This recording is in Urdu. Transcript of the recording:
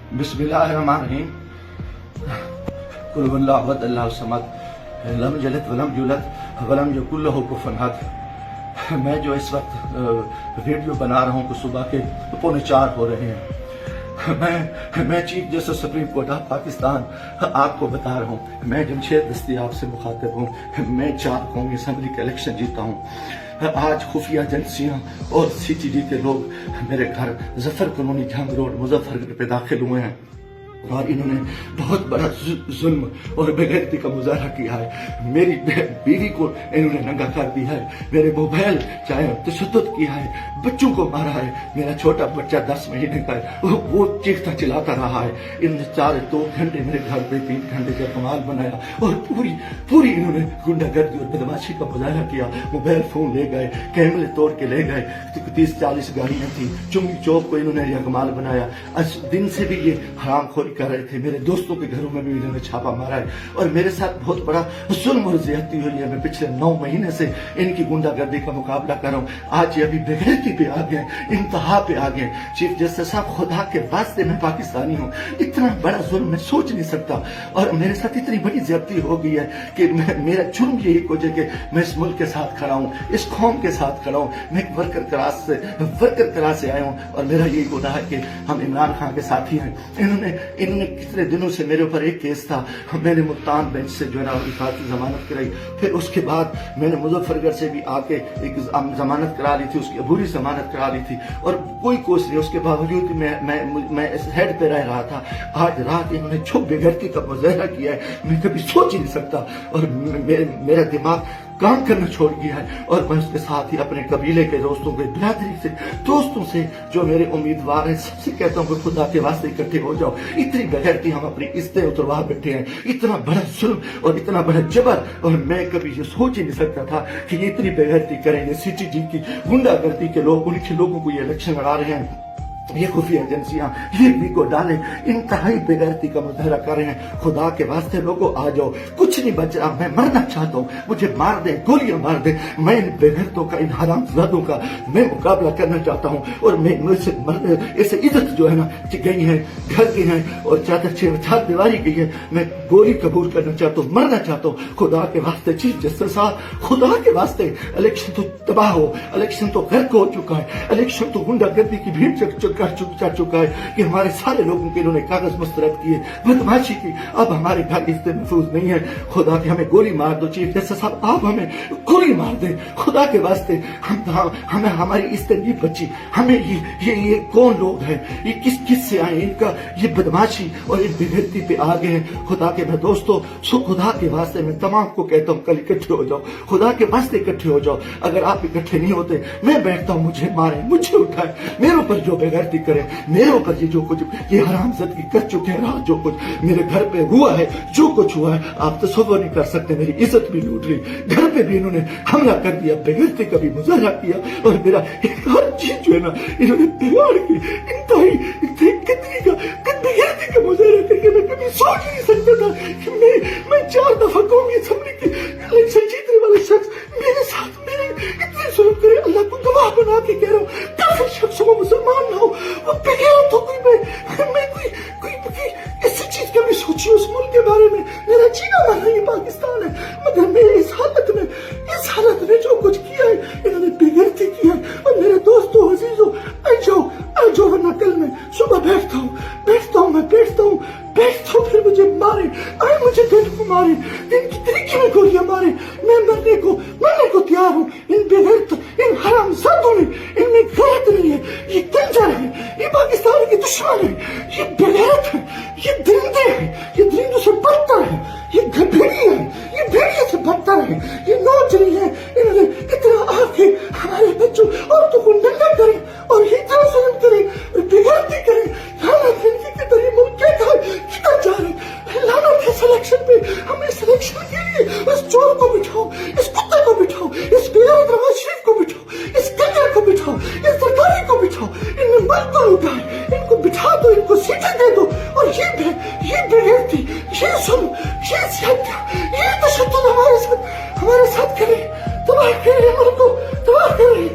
بسم اللہ الرحمن الرحیم قل هو اللہ احد اللہ الصمد لم یلد ولم یولد ولم یکن لہ کفوا احد۔ میں جو اس وقت ویڈیو بنا رہا ہوں کہ صبح کے 3:45 ہو رہے ہیں، میں chief justice supreme court of Pakistan آپ کو بتا رہا ہوں، میں جمشید دستیاب سے مخاطب ہوں، میں 4 قومی اسمبلی کا الیکشن جیتا ہوں۔ آج خفیہ ایجنسیاں اور سی ٹی ڈی کے لوگ میرے گھر ظفر کالونی جھنگ روڈ مظفر گڑھ پہ داخل ہوئے ہیں اور انہوں نے بہت بڑا ظلم اور بے غیرتی کا مظاہرہ کیا ہے۔ میری بیوی کو انہوں نے ننگا کر دیا ہے، میرے موبائل چاہے تشدد کیا ہے، بچوں کو مارا ہے۔ میرا چھوٹا بچہ 10 مہینے کا ہے، وہ چیختا چلاتا رہا ہے۔ انہوں نے 2 گھنٹے میرے گھر پہ 3 گھنٹے کا کمال بنایا اور پوری انہوں نے گنڈا گردی اور بدماشی کا مظاہرہ کیا۔ موبائل فون لے گئے، کیمرے توڑ کے لے گئے، 30-40 گاڑیاں تھیں۔ چنگی چوک کو انہوں نے یکمال بنایا۔ دن سے بھی یہ حرام خوری کر رہے تھے۔ میرے دوستوں کے گھروں میں بھی انہوں نے چھاپا مارا ہے اور میرے ساتھ بہت بڑا ظلم اور زیادتی ہوئی ہے۔ میں پچھلے 9 مہینے سے ان کی گنڈا گردی کا مقابلہ کر رہا ہوں۔ آج یہ ابھی بے غیرتی پہ آ گئے، انتہا پہ آ گئے۔ چیف جسٹس صاحب، خدا کے واسطے میں پاکستانی ہوں، اتنا بڑا ظلم میں سوچ نہیں سکتا اور میرے ساتھ اتنی بڑی زیادتی ہو گئی ہے کہ میرا جرم یہی کچھ ہے کہ میں اس ملک کے ساتھ کھڑا ہوں، اس قوم کے ساتھ کھڑا ہوں۔ میں ایک ورکر کلاس سے آیا ہوں اور میرا یہی گناہ ہے کہ ہم عمران خان کے ساتھی ہیں۔ انہوں نے کتنے دنوں سے میرے اوپر ایک کیس تھا، میں نے ملتان بینچ سے جو ہے نا کی ضمانت کرائی، پھر اس کے بعد میں نے مظفر گڑھ سے بھی آ کے ایک ضمانت کرا لی تھی، اس کی عبوری ضمانت کرا لی تھی اور کوئی کوشش نہیں۔ اس کے باوجود میں اس ہیڈ پہ رہ رہا تھا۔ آج رات انہوں نے جو بے غیرتی کا مظاہرہ کیا ہے میں کبھی سوچ ہی نہیں سکتا اور میرا دماغ کام کرنا چھوڑ گیا ہے اور میں اس کے ساتھ ہی اپنے قبیلے کے دوستوں کے برادری سے دوستوں سے جو میرے امیدوار ہیں سب سے کہتا ہوں کہ خدا کے واسطے اکٹھے ہو جاؤ۔ اتنی بغیرتی ہم اپنی عزتیں اتروا بیٹھے ہیں، اتنا بڑا ظلم اور اتنا بڑا جبر، اور میں کبھی یہ سوچ ہی نہیں سکتا تھا کہ یہ اتنی بغیرتی کریں گے۔ سی ٹی ڈی کی گنڈا گردی کے لوگ، ان کے لوگوں کو یہ الیکشن لڑا رہے ہیں، یہ خفیہ ایجنسیاں یہ بھی کو ڈالیں، انتہائی بے غیرتی کا مظاہرہ کر رہے ہیں۔ خدا کے واسطے لوگوں آ جاؤ، کچھ نہیں بچ رہا، میں مرنا چاہتا ہوں، مجھے مار دیں، گولیاں مار دیں، میں ان بے غیرتوں کا، ان حرام زادوں کا میں مقابلہ کرنا چاہتا ہوں اور میں اسے عزت جو ہے نا گئی ہے، گھر کی ہے اور چار دیواری گئی ہے، میں گولی قبول کرنا چاہتا ہوں، مرنا چاہتا ہوں۔ خدا کے واسطے چیف جسٹس صاحب، خدا کے واسطے الیکشن تو تباہ ہو، الیکشن تو غرق ہو چکا ہے، الیکشن تو گنڈا گردی کی بھیڑ چڑھ چکا ہے کہ ہمارے سارے لوگوں کے انہوں نے کاغذ مسترد کیے، بدماشی کی۔ اب ہمارے گھر عزتیں محفوظ نہیں ہے۔ خدا کے ہمیں گولی مار دو چیف جسٹس صاحب، آپ ہمیں گولی مار دیں خدا کے واسطے، ہمیں ہماری عزتیں نہیں بچی۔ ہمیں یہ کون لوگ ہیں، یہ کس سے آئے، ان کا یہ بدماشی اور اس بے غیرتی پہ آ گئے ہیں۔ خدا کے میں دوستوں خدا کے واسطے میں تمام کو کہتا ہوں کل اکٹھے ہو جاؤ، خدا کے واسطے اکٹھے ہو جاؤ۔ اگر آپ اکٹھے نہیں ہوتے میں بیٹھتا ہوں، مجھے مارے، مجھے اٹھائے، میرے اوپر جو بے غیرتی کرے، میرے اوپر یہ جو کچھ یہ حرام زدگی کر چکے ہیں، رات جو کچھ میرے گھر پہ ہوا ہے، جو کچھ ہوا ہے آپ تصور نہیں کر سکتے۔ میری عزت بھی لوٹ لی، گھر پہ بھی انہوں نے حملہ کر دیا، بے غیرتی کا بھی مظاہرہ کیا اور میرا ہر چیز جو ہے نا انہوں نے بگاڑ کی۔ انتہائی بے غیرتی کا مظاہرہ کر کے میں کبھی سوچ نہیں سکتا تھا کہ میں 4 دفعہ قومی اسمبلی کی الیکشن جیتنے والا شخص میرے ساتھ میرے اتنے ظلم کرے۔ اللہ کو گواہ بنا کے کہہ رہا ہوں، کافر شخص ہو، مسلمان نہ ہو، وہ بغیرت ہو، کوئی ایسی چیز کبھی سوچی اس ملک کے بارے میں؟ میرا جینا مرنا یہ پاکستان ہے، مگر میں اس حالت میں جو کچھ کیا ہے انہوں نے بے غیرتی کی ہے۔ اور میرے دوستوں عزیزوں آ جاؤ ورنہ کل میں صبح بیٹھتا ہوں پھر مجھے مارے، مجھے دن کو مارے، دن کی طریقے میں گولیاں مارے، میں مرنے کو تیار ہوں۔ ان بے غیرت، ان حرام زادوں نے، ان میں غیرت نہیں ہے، یہ کنجر ہے، یہ پاکستان کے دشمن ہے، یہ بے غیرت ہے، یہ درندے ہیں، یہ درندوں سے بدتر ہے، یہ بھیڑی ہے، یہ بھیڑیے سے بدتر ہے، یہ نوجوان ہے۔ انہوں نے اتنا آ کے ہمارے بچوں عورتوں کو ننگا کرے اور اتنا ظلم کرے، بے غیرتی کرے، لعنت ہے ان کی کہ یہ ملک کدھر جا رہے ہیں۔ لعنت ہے اس الیکشن پہ، ہم اس الیکشن کے لیے اس چور کو بٹھاؤ، اس کتے کو بٹھاؤ، اس غیرت نواز شریف کو بٹھاؤ، اس کنجر کو بٹھاؤ، اس سرکاری کو بٹھاؤ، ان نے ملک کو لوٹا ہے، ان کو بٹھا دو، ان کو سیٹیں دے دو اور یہ بے غیرتی، یہ ظلم، یہ زیادتیاں، یہ تشدد ہمارے ساتھ کرے، تباہ کرے ملک کو، تباہ کرے۔